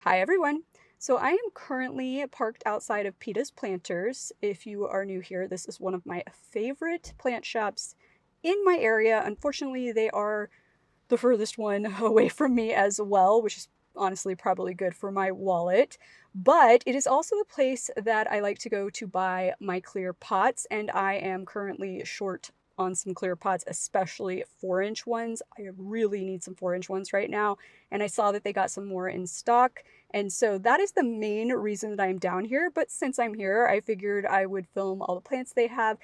Hi everyone. So I am currently parked outside of Pita's Planters. If you are new here, this is one of my favorite plant shops in my area. Unfortunately, they are the furthest one away from me as well, which is honestly probably good for my wallet. But it is also a place that I like to go to buy my clear pots, and I am currently short on some clear pots, especially 4-inch ones. I really need some 4-inch ones right now, and I saw that they got some more in stock. And so that is the main reason that I'm down here. But since I'm here, I figured I would film all the plants they have.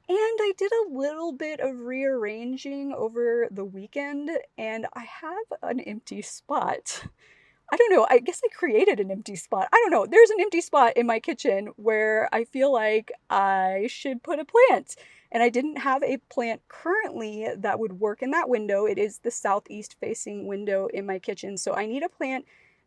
And I did a little bit of rearranging over the weekend, and I have an empty spot. I don't know, I guess I created an empty spot. I don't know. There's an empty spot in my kitchen where I feel like I should put a plant. And I didn't have a plant currently that would work in that window. It is the southeast facing window in my kitchen. So I need a plant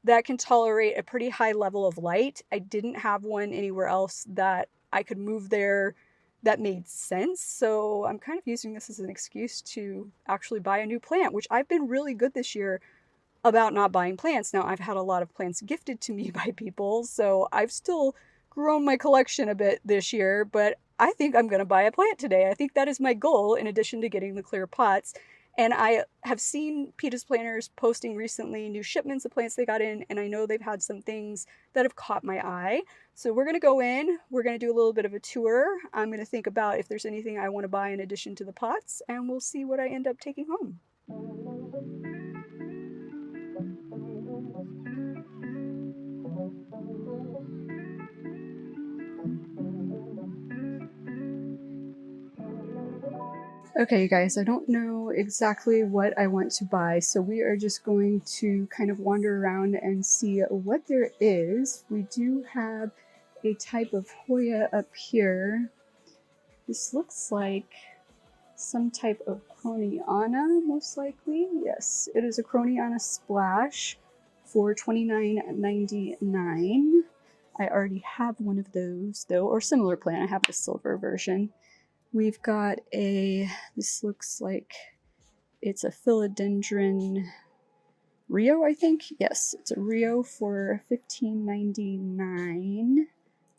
that can tolerate a pretty high level of light. I didn't have one anywhere else that I could move there that made sense. So I'm kind of using this as an excuse to actually buy a new plant, which I've been really good this year about not buying plants. Now, I've had a lot of plants gifted to me by people, so I've still grown my collection a bit this year, but I think I'm going to buy a plant today. I think that is my goal in addition to getting the clear pots. And I have seen Pita's Planters posting recently new shipments of plants they got in, and I know they've had some things that have caught my eye. So we're going to go in, we're going to do a little bit of a tour. I'm going to think about if there's anything I want to buy in addition to the pots, and we'll see what I end up taking home. Okay, you guys, I don't know exactly what I want to buy, so we are just going to kind of wander around and see what there is. We do have a type of Hoya up here. This looks like some type of Croniana, most likely. Yes, it is a Croniana Splash for $29.99. I already have one of those, though, or similar plant. I have the silver version. We've got this looks like it's a philodendron Rio, I think. Yes, it's a Rio for $15.99.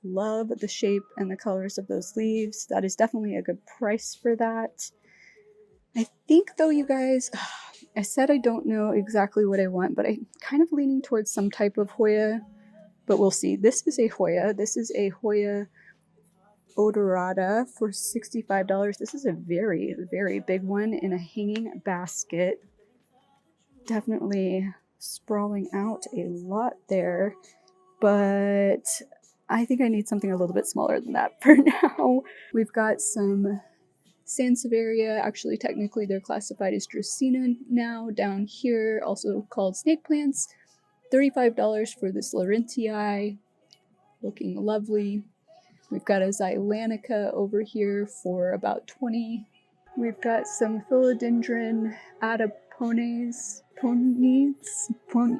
Love the shape and the colors of those leaves. That is definitely a good price for that. I think, though, you guys, I said I don't know exactly what I want, but I'm kind of leaning towards some type of Hoya, but we'll see. This is a Hoya. This is a Hoya odorata for $65. This is a very, very big one in a hanging basket. Definitely sprawling out a lot there, but I think I need something a little bit smaller than that for now. We've got some Sansevieria. Actually, technically they're classified as Dracaena now down here, also called snake plants. $35 for this Laurentii, looking lovely. We've got a Xylanica over here for about $20. We've got some philodendron adapones.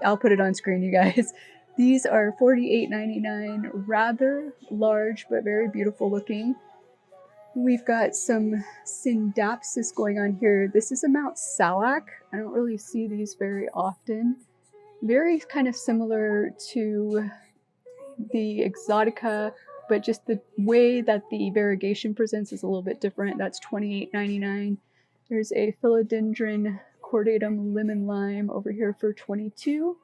I'll put it on screen, you guys. These are $48.99, rather large but very beautiful looking. We've got some Syndapsis going on here. This is a Mount Salac. I don't really see these very often. Very kind of similar to the Exotica, but just the way that the variegation presents is a little bit different. That's $28.99. There's a philodendron cordatum lemon lime over here for $22.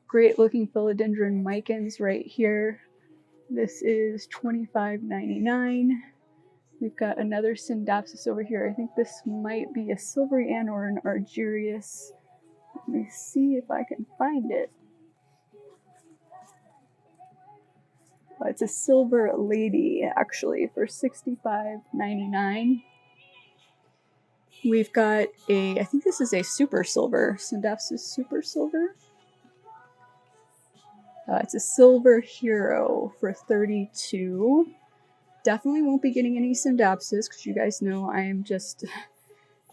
Great looking philodendron micans right here. This is $25.99. We've got another Syndapsis over here. I think this might be a Silvery Ann or an Argyrius. Let me see if I can find it. It's a Silver Lady, actually, for $65.99. We've got I think this is a Super Silver, Syndapsis Super Silver. It's a Silver Hero for $32. Definitely won't be getting any Syndapsis, because you guys know I am just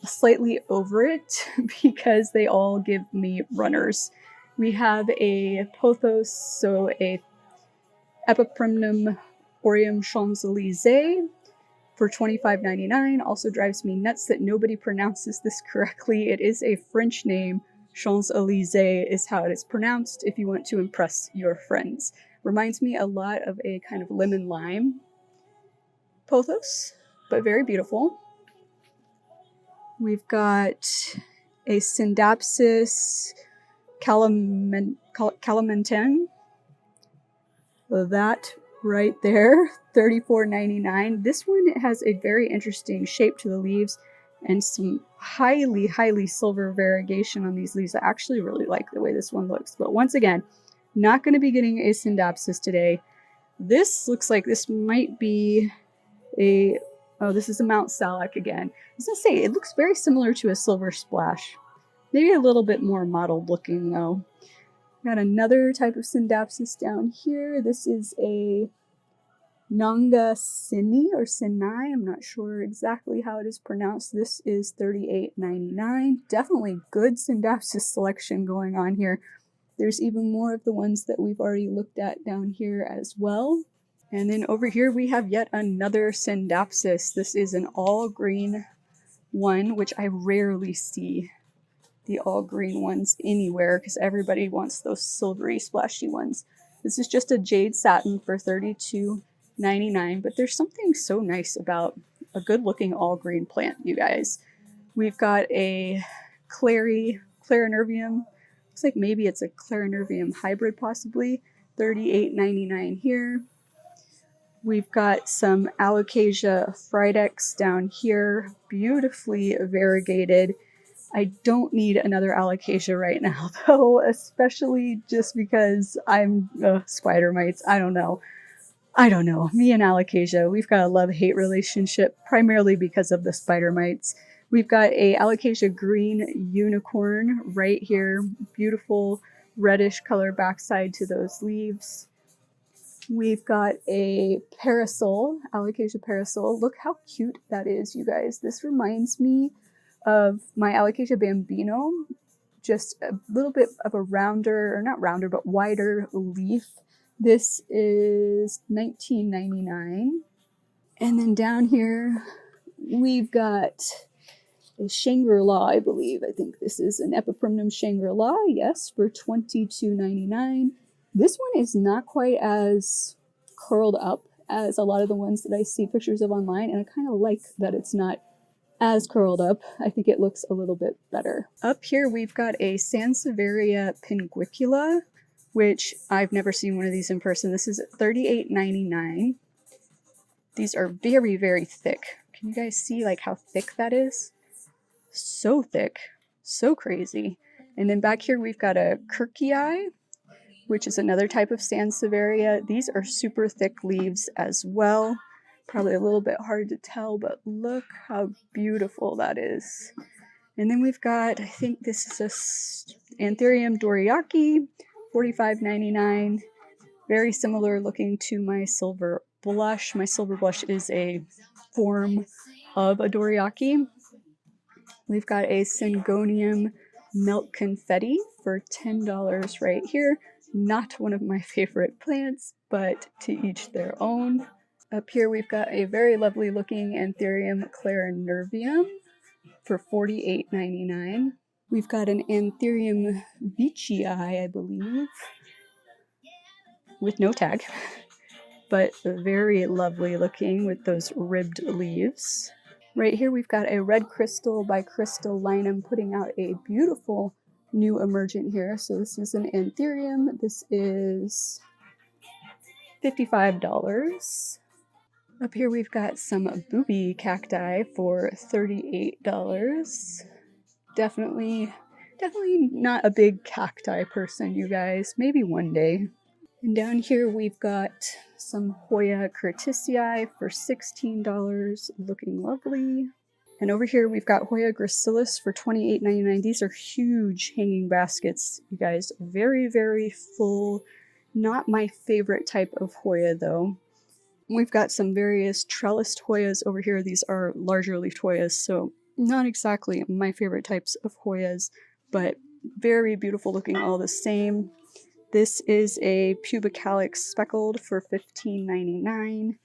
slightly over it, because they all give me runners. We have a Pothos, so a Epiprimnum Aureum Champs-Élysées for $25.99. Also drives me nuts that nobody pronounces this correctly. It is a French name, Champs-Élysées is how it is pronounced if you want to impress your friends. Reminds me a lot of a kind of lemon lime pothos, but very beautiful. We've got a Syndapsis Calamenten. That right there, $34.99. This one has a very interesting shape to the leaves and some highly silver variegation on these leaves. I actually really like the way this one looks. But once again, not going to be getting a Syndapsis today. This looks like this might be a, oh, this is a Mount Salak again. I was going to say, it looks very similar to a Silver Splash. Maybe a little bit more mottled looking though. Got another type of Syndapsis down here. This is a Nanga Sini or Sinai. I'm not sure exactly how it is pronounced. This is $38.99. Definitely good Syndapsis selection going on here. There's even more of the ones that we've already looked at down here as well. And then over here we have yet another Syndapsis. This is an all green one, which I rarely see the all green ones anywhere because everybody wants those silvery splashy ones. This is just a jade satin for $32.99, but there's something so nice about a good looking all green plant, you guys. We've got a Clarinervium. Looks like maybe it's a Clarinervium hybrid possibly. $38.99 here. We've got some Alocasia Fridex down here, beautifully variegated. I don't need another alocasia right now, though, especially just because I'm spider mites. I don't know. Me and alocasia, we've got a love-hate relationship, primarily because of the spider mites. We've got a alocasia green unicorn right here. Beautiful reddish color backside to those leaves. We've got a parasol, alocasia parasol. Look how cute that is, you guys. This reminds me of my Alocasia Bambino, just a little bit of a rounder, or not rounder, but wider leaf. This is $19.99. And then down here, we've got a Shangri-La, I believe. I think this is an Epipremnum Shangri-La, yes, for $22.99. This one is not quite as curled up as a lot of the ones that I see pictures of online, and I kind of like that it's not as curled up. I think it looks a little bit better. Up here we've got a Sansevieria pinguicula, which I've never seen one of these in person. This is $38.99. These are very thick. Can you guys see like how thick that is? So thick, so crazy. And then back here we've got a Kirkii, which is another type of Sansevieria. These are super thick leaves as well. Probably a little bit hard to tell, but look how beautiful that is. And then we've got, I think this is a Anthurium Doriaki, $45.99. Very similar looking to my silver blush. My silver blush is a form of a Doriaki. We've got a Syngonium Milk Confetti for $10 right here. Not one of my favorite plants, but to each their own. Up here we've got a very lovely looking Anthurium Clarinervium for $48.99. We've got an Anthurium Veitchii, I believe, with no tag, but very lovely looking with those ribbed leaves. Right here we've got a Red Crystal by Crystallinum putting out a beautiful new emergent here. So this is an Anthurium. This is $55. Up here we've got some booby cacti for $38. Definitely not a big cacti person, you guys. Maybe one day. And down here we've got some Hoya curtisii for $16, looking lovely. And over here we've got Hoya gracilis for $28.99. These are huge hanging baskets, you guys. Very full. Not my favorite type of Hoya though. We've got some various trellised Hoyas over here. These are larger leafed Hoyas, so not exactly my favorite types of Hoyas, but very beautiful looking all the same. This is a Pubicalyx speckled for $15.99.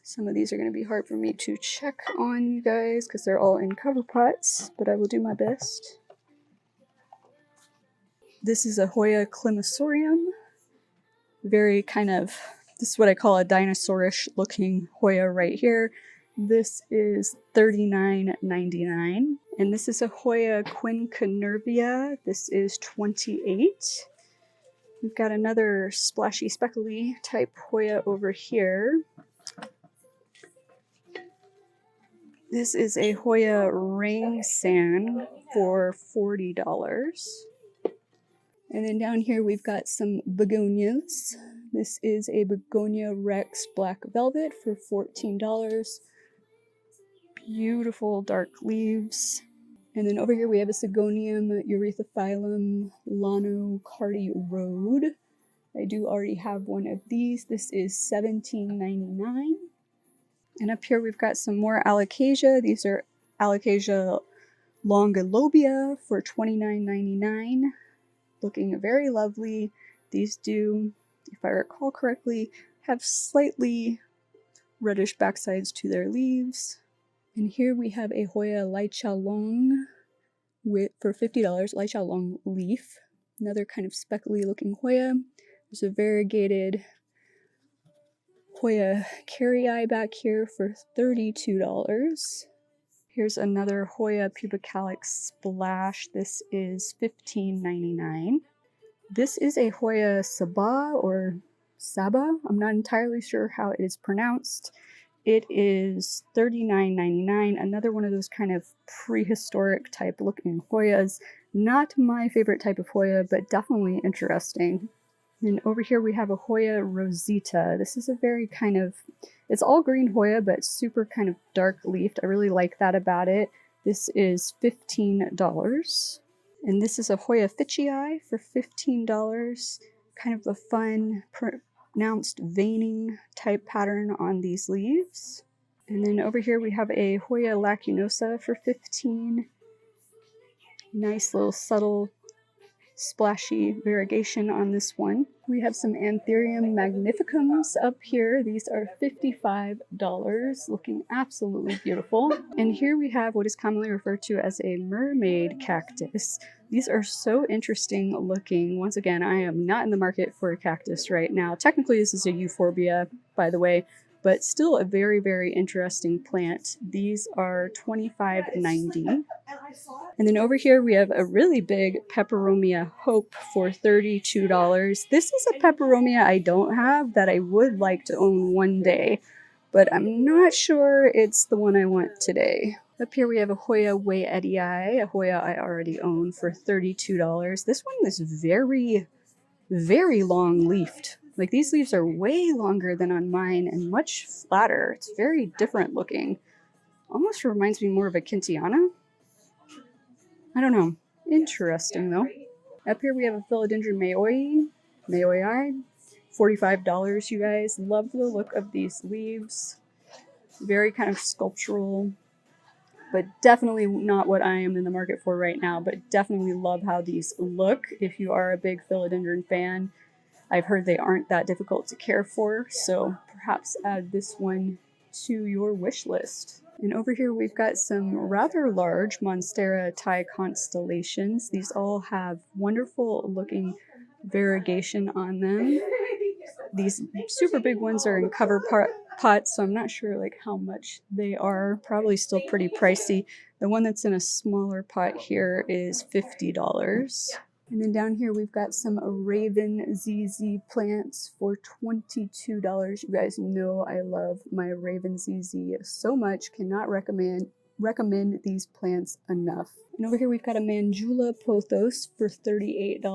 Some of these are going to be hard for me to check on, you guys, because they're all in cover pots, but I will do my best. This is a Hoya climasorium. Very this is what I call a dinosaurish looking Hoya right here. This is $39.99. And this is a Hoya quinquenervia. This is $28. We've got another splashy speckly type Hoya over here. This is a Hoya ring sand for $40. And then down here we've got some begonias. This is a begonia Rex black velvet for $14. Beautiful dark leaves. And then over here we have a Sigonium Eurythophyllum Lano Cardi Road. I do already have one of these. This is $17.99. And up here we've got some more Alocasia. These are Alocasia Longolobia for $29.99. Looking very lovely. These do, if I recall correctly, have slightly reddish backsides to their leaves. And here we have a Hoya Lai Chao Long for $50, Lai Chao Long leaf. Another kind of speckly looking Hoya. There's a variegated Hoya carrii back here for $32. Here's another Hoya pubicalic splash. This is $15.99. This is a Hoya Saba or Saba. I'm not entirely sure how it is pronounced. It is $39.99. Another one of those kind of prehistoric type looking Hoyas. Not my favorite type of Hoya, but definitely interesting. And over here we have a Hoya Rosita. This is a very it's all green Hoya, but super kind of dark leafed. I really like that about it. This is $15. And this is a Hoya Fitchii for $15. Kind of a fun, pronounced veining type pattern on these leaves. And then over here we have a Hoya lacunosa for $15. Nice little subtle splashy variegation on this one. We have some Anthurium magnificums up here. These are $55, looking absolutely beautiful. And here we have what is commonly referred to as a mermaid cactus. These are so interesting looking. Once again, I am not in the market for a cactus right now. Technically, this is a euphorbia, by the way, but still a very, very interesting plant. These are $25.90. And then over here we have a really big Peperomia Hope for $32. This is a Peperomia I don't have that I would like to own one day, but I'm not sure it's the one I want today. Up here we have a Hoya Wei Eddie, a Hoya I already own for $32. This one is very, very long leafed. Like these leaves are way longer than on mine and much flatter. It's very different looking. Almost reminds me more of a Kintiana. I don't know. Interesting though. Up here we have a Philodendron Mayoi, $45, you guys. Love the look of these leaves. Very kind of sculptural, but definitely not what I am in the market for right now, but definitely love how these look. If you are a big Philodendron fan, I've heard they aren't that difficult to care for, so perhaps add this one to your wish list. And over here we've got some rather large Monstera Thai constellations. These all have wonderful looking variegation on them. These super big ones are in cover pots, so I'm not sure like how much they are. Probably still pretty pricey. The one that's in a smaller pot here is $50. And then down here we've got some Raven ZZ plants for $22. You guys know I love my Raven ZZ so much. Cannot recommend these plants enough. And over here we've got a Manjula pothos for $38.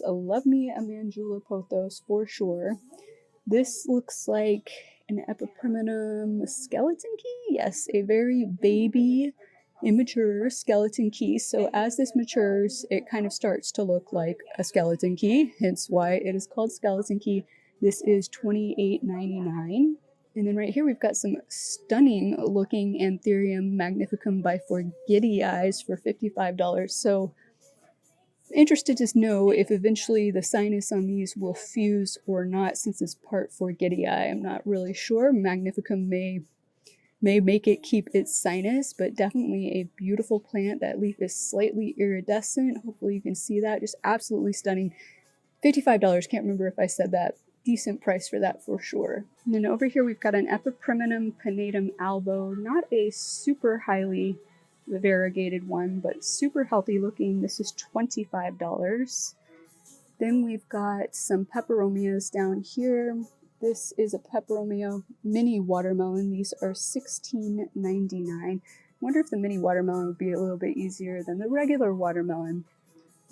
I love me a Manjula pothos for sure. This looks like an Epipremnum skeleton key. Yes, a very baby, immature skeleton key. So as this matures, it kind of starts to look like a skeleton key, hence why it is called skeleton key. This is $28.99. And then right here we've got some stunning looking Anthurium magnificum by Forgetii for $55. So interested to know if eventually the sinus on these will fuse or not, since it's part Forgetii. I'm not really sure. Magnificum may may make it keep its sinus, but definitely a beautiful plant. That leaf is slightly iridescent. Hopefully you can see that. Just absolutely stunning. $55. Can't remember if I said that. Decent price for that for sure. And then over here we've got an Epipremnum pinnatum albo. Not a super highly variegated one, but super healthy looking. This is $25. Then we've got some peperomias down here. This is a peperomia mini watermelon. These are $16.99. Wonder if the mini watermelon would be a little bit easier than the regular watermelon.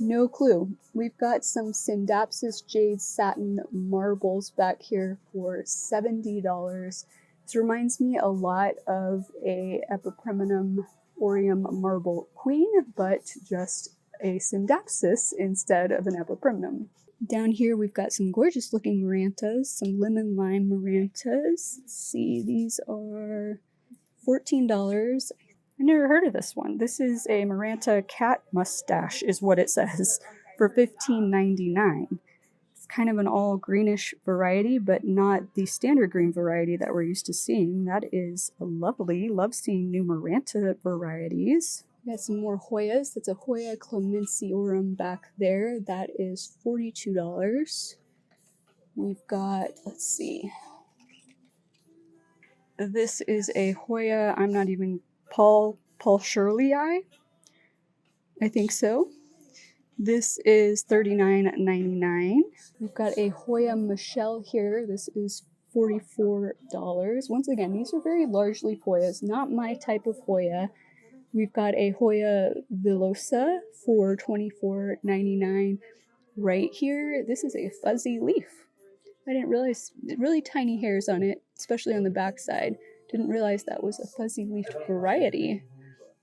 No clue. We've got some Syndapsis Jade Satin Marbles back here for $70. This reminds me a lot of a Epipremnum Aureum Marble Queen, but just a Syndapsis instead of an Epipremnum. Down here we've got some gorgeous looking Marantas, some lemon lime Marantas. Let's see, these are $14. I never heard of this one. This is a Maranta cat mustache is what it says for $15.99. It's kind of an all greenish variety, but not the standard green variety that we're used to seeing. That is lovely. Love seeing new Maranta varieties. We got some more Hoyas. That's a Hoya clemenciorum back there. That is $42. We've got, let's see. This is a Hoya, I'm not even, Paul Shirley-I think so. This is $39.99. We've got a Hoya Michelle here. This is $44. Once again, these are very large leaf Hoyas, not my type of Hoya. We've got a Hoya Villosa for $24.99 right here. This is a fuzzy leaf. I didn't realize, really tiny hairs on it, especially on the back side. Didn't realize that was a fuzzy leafed variety,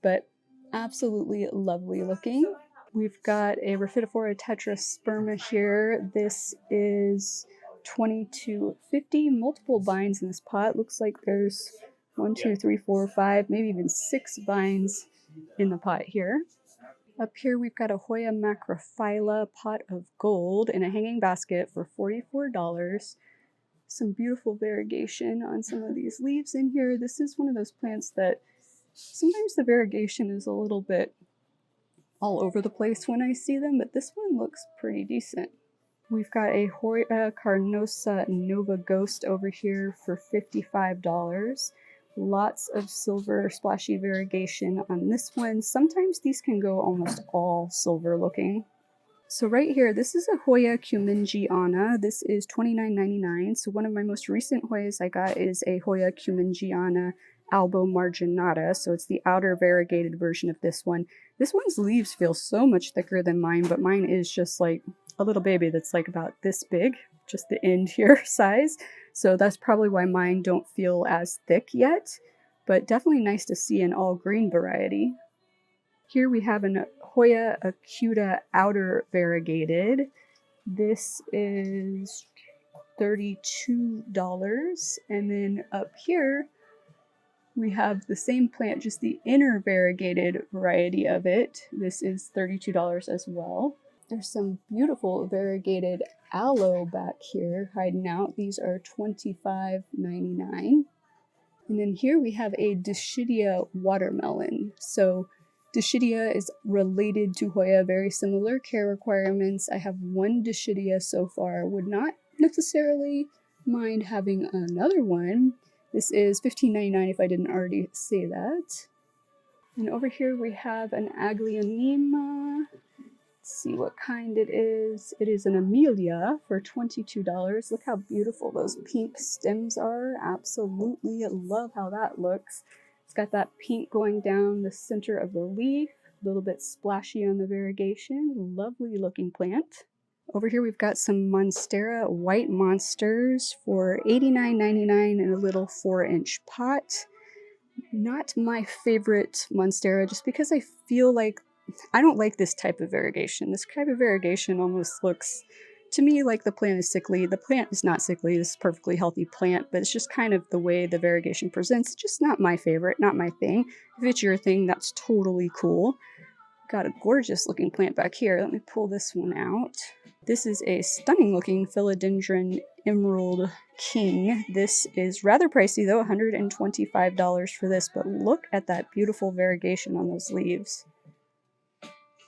but absolutely lovely looking. We've got a Rhaphidophora tetrasperma here. This is $22.50. Multiple vines in this pot. Looks like there's 1, 2, 3, 4, 5, maybe even 6 vines in the pot here. Up here we've got a Hoya macrophylla pot of gold in a hanging basket for $44. Some beautiful variegation on some of these leaves in here. This is one of those plants that sometimes the variegation is a little bit all over the place when I see them, but this one looks pretty decent. We've got a Hoya carnosa Nova Ghost over here for $55. Lots of silver splashy variegation on this one. Sometimes these can go almost all silver looking. So right here, this is a Hoya cumingiana. This is $29.99. So one of my most recent Hoyas I got is a Hoya cumingiana albo marginata. So it's the outer variegated version of this one. This one's leaves feel so much thicker than mine, but mine is just like a little baby that's like about this big, just the end here size. So that's probably why mine don't feel as thick yet, but definitely nice to see an all green variety. Here we have an Hoya acuta outer variegated. This is $32. And then up here we have the same plant, just the inner variegated variety of it. This is $32 as well. There's some beautiful variegated aloe back here hiding out. These are $25.99. And then here we have a Dischidia watermelon. So Dischidia is related to Hoya, very similar care requirements. I have one Dischidia so far. Would not necessarily mind having another one. This is $15.99 if I didn't already say that. And over here we have an Aglaonema. Let's see what kind it is. It is an Amelia for $22. Look how beautiful those pink stems are. Absolutely love how that looks. It's got that pink going down the center of the leaf. A little bit splashy on the variegation. Lovely looking plant. Over here we've got some Monstera white monsters for $89.99 in a little 4-inch pot. Not my favorite Monstera, just because I feel like I don't like this type of variegation. This type of variegation almost looks to me like the plant is sickly. The plant is not sickly. This is a perfectly healthy plant, but it's just kind of the way the variegation presents. Just not my favorite, not my thing. If it's your thing, that's totally cool. Got a gorgeous looking plant back here. Let me pull this one out. This is a stunning looking philodendron emerald king. This is rather pricey though, $125 for this, but look at that beautiful variegation on those leaves.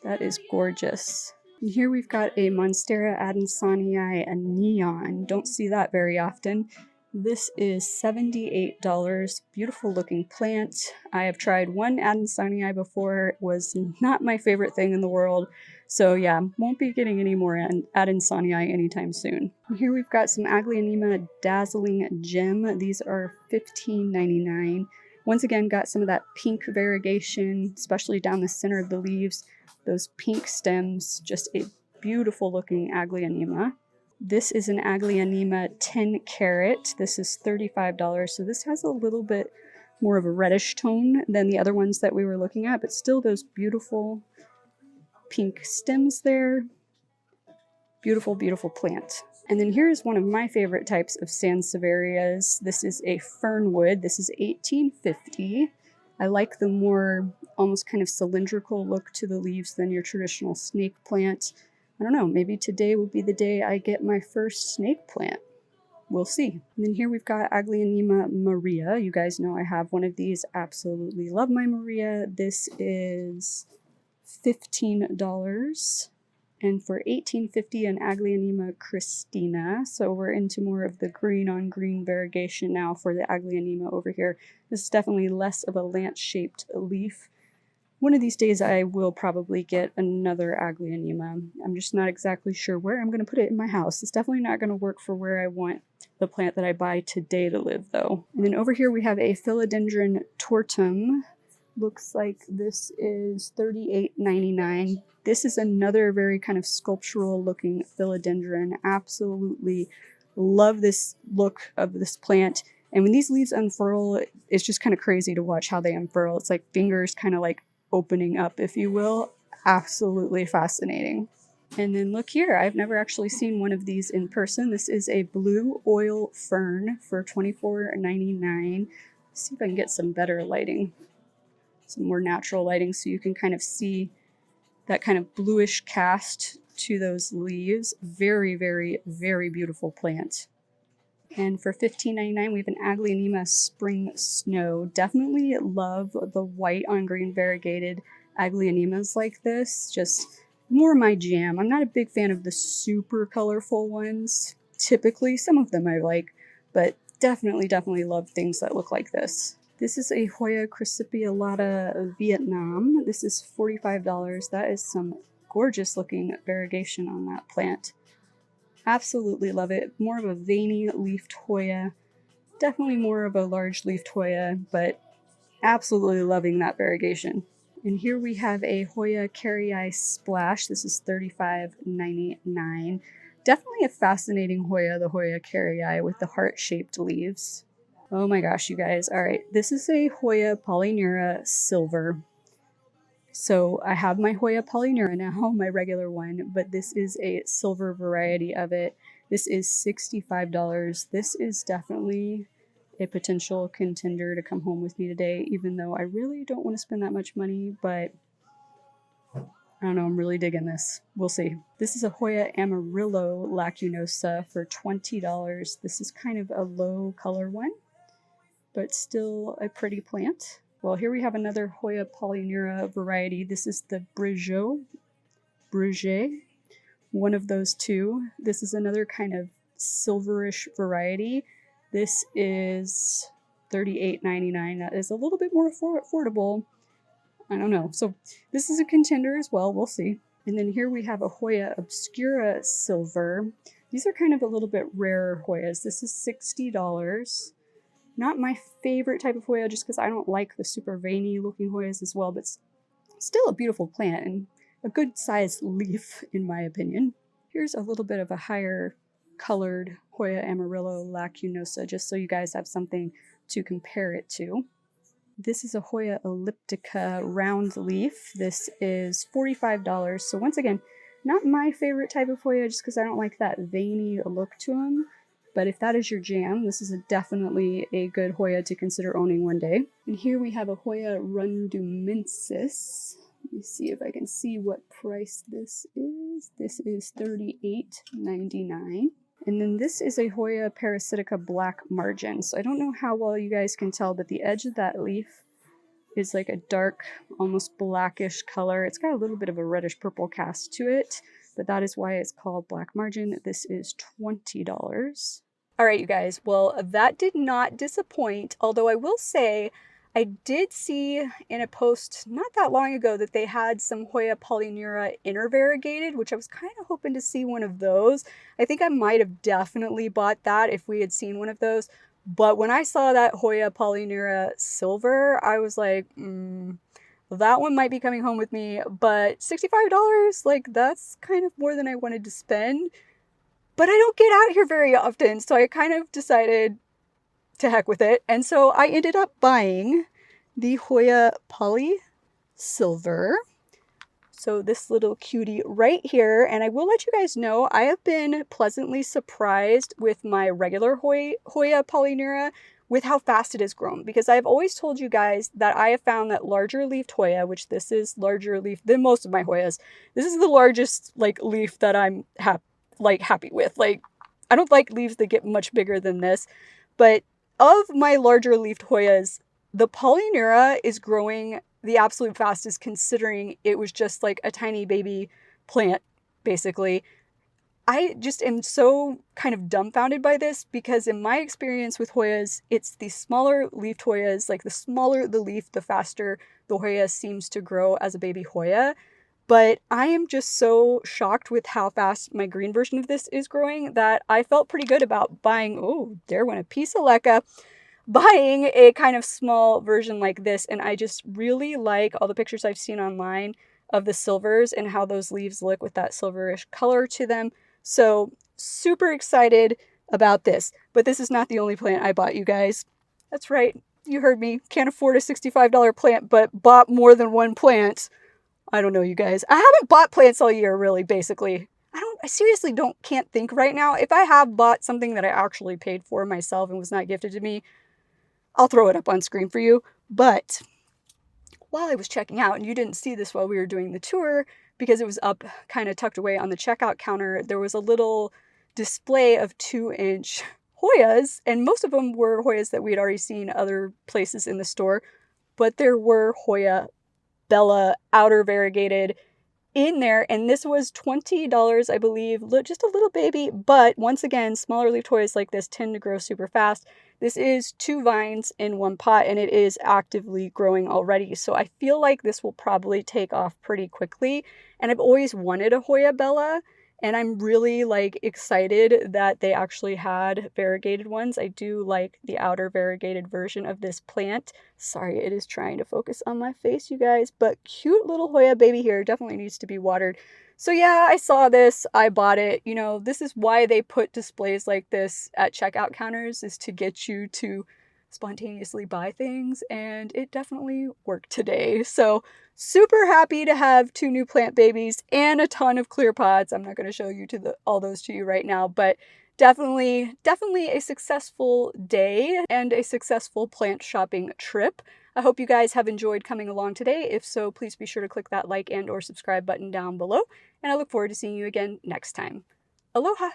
That is gorgeous. And here we've got a Monstera adansonii, a neon. Don't see that very often. This is $78. Beautiful looking plant. I have tried one adansonii before. It was not my favorite thing in the world. So yeah, won't be getting any more adansonii anytime soon. And here we've got some Aglaonema dazzling gem. These are $15.99. Once again, got some of that pink variegation, especially down the center of the leaves. Those pink stems, just a beautiful looking Aglaonema. This is an Aglaonema 10 carat. This is $35. So this has a little bit more of a reddish tone than the other ones that we were looking at, but still those beautiful pink stems there. Beautiful, beautiful plant. And then here's one of my favorite types of sansevierias. This is a fernwood. This is $18.50. I like the more almost kind of cylindrical look to the leaves than your traditional snake plant. I don't know, maybe today will be the day I get my first snake plant. We'll see. And then here we've got Aglaonema Maria. You guys know I have one of these. Absolutely love my Maria. This is $15. And for $18.50, an Aglaonema Christina. So we're into more of the green on green variegation now for the Aglaonema over here. This is definitely less of a lance-shaped leaf. One of these days I will probably get another Aglaonema. I'm just not exactly sure where I'm going to put it in my house. It's definitely not going to work for where I want the plant that I buy today to live though. And then over here we have a Philodendron tortum. Looks like this is $38.99. This is another very kind of sculptural looking philodendron. Absolutely love this look of this plant. And when these leaves unfurl, it's just kind of crazy to watch how they unfurl. It's like fingers kind of like opening up, if you will. Absolutely fascinating. And then look here, I've never actually seen one of these in person. This is a blue oil fern for $24.99. See if I can get some better lighting, some more natural lighting so you can kind of see that kind of bluish cast to those leaves. Very, very, very beautiful plant. And for $15.99, we have an Aglaonema Spring Snow. Definitely love the white on green variegated Aglaonemas like this. Just more my jam. I'm not a big fan of the super colorful ones. Typically, some of them I like, but definitely love things that look like this. This is a Hoya crucipiellata Vietnam. This is $45. That is some gorgeous looking variegation on that plant. Absolutely love it. More of a veiny leafed Hoya. Definitely more of a large leafed Hoya, but absolutely loving that variegation. And here we have a Hoya Carrii Splash. This is $35.99. Definitely a fascinating Hoya, the Hoya Carrii with the heart-shaped leaves. Oh my gosh, you guys. All right, this is a Hoya Polyneura Silver. So I have my Hoya Polyneura now, my regular one, but this is a silver variety of it. This is $65. This is definitely a potential contender to come home with me today, even though I really don't want to spend that much money, but I don't know, I'm really digging this. We'll see. This is a Hoya Amarillo Lacunosa for $20. This is kind of a low color one, but still a pretty plant. Well, here we have another Hoya Polyneura variety. This is the Brigeot, one of those two. This is another kind of silverish variety. This is $38.99. That is a little bit more affordable. I don't know. So this is a contender as well. We'll see. And then here we have a Hoya Obscura Silver. These are kind of a little bit rarer Hoyas. This is $60. Not my favorite type of Hoya just because I don't like the super veiny looking Hoyas as well, but still a beautiful plant and a good sized leaf in my opinion. Here's a little bit of a higher colored Hoya Amarillo Lacunosa just so you guys have something to compare it to. This is a Hoya Elliptica round leaf. This is $45. So once again, not my favorite type of Hoya just because I don't like that veiny look to them. But if that is your jam, this is definitely a good Hoya to consider owning one day. And here we have a Hoya rundumensis. Let me see if I can see what price this is. This is $38.99. And then this is a Hoya parasitica black margin. So I don't know how well you guys can tell, but the edge of that leaf is like a dark, almost blackish color. It's got a little bit of a reddish purple cast to it, but that is why it's called black margin. This is $20. All right, you guys, well, that did not disappoint, although I will say I did see in a post not that long ago that they had some Hoya polyneura intervariegated, which I was kind of hoping to see one of those. I think I might have definitely bought that if we had seen one of those. But when I saw that Hoya polyneura silver, I was like, that one might be coming home with me. But $65, like that's kind of more than I wanted to spend. But I don't get out here very often, so I kind of decided to heck with it. And so I ended up buying the Hoya Poly Silver. So this little cutie right here. And I will let you guys know, I have been pleasantly surprised with my regular Hoya Polyneura with how fast it has grown. Because I've always told you guys that I have found that larger leafed Hoya, which this is larger leaf than most of my Hoyas. This is the largest like leaf that I'm happy with. Like, I don't like leaves that get much bigger than this, but of my larger leafed Hoyas, the Polyneura is growing the absolute fastest, considering it was just like a tiny baby plant, basically. I just am so kind of dumbfounded by this, because in my experience with Hoyas, it's the smaller leafed Hoyas, like the smaller the leaf, the faster the Hoya seems to grow as a baby Hoya. But I am just so shocked with how fast my green version of this is growing that I felt pretty good about buying, oh, there went a piece of leca, buying a kind of small version like this. And I just really like all the pictures I've seen online of the silvers and how those leaves look with that silverish color to them. So super excited about this. But this is not the only plant I bought, you guys. That's right. You heard me. Can't afford a $65 plant, but bought more than one plant. I don't know, you guys. I haven't bought plants all year, really, basically. I seriously can't think right now. If I have bought something that I actually paid for myself and was not gifted to me, I'll throw it up on screen for you. But while I was checking out, and you didn't see this while we were doing the tour, because it was up kind of tucked away on the checkout counter, there was a little display of 2-inch Hoyas, and most of them were Hoyas that we had already seen other places in the store, but there were Hoya Bella outer variegated in there, and this was $20, I believe. Just a little baby, but once again, smaller leaf Hoyas like this tend to grow super fast. This is 2 vines in 1 pot, and it is actively growing already, so I feel like this will probably take off pretty quickly. And I've always wanted a Hoya Bella, and I'm really like excited that they actually had variegated ones. I do like the outer variegated version of this plant. Sorry, it is trying to focus on my face, you guys, but cute little Hoya baby here, definitely needs to be watered. So yeah, I saw this, I bought it. You know, this is why they put displays like this at checkout counters, is to get you to spontaneously buy things, and it definitely worked today. So super happy to have 2 new plant babies and a ton of clear pots. I'm not going to show you all those to you right now, but definitely a successful day and a successful plant shopping trip. I hope you guys have enjoyed coming along today. If so, please be sure to click that like and or subscribe button down below, and I look forward to seeing you again next time. Aloha!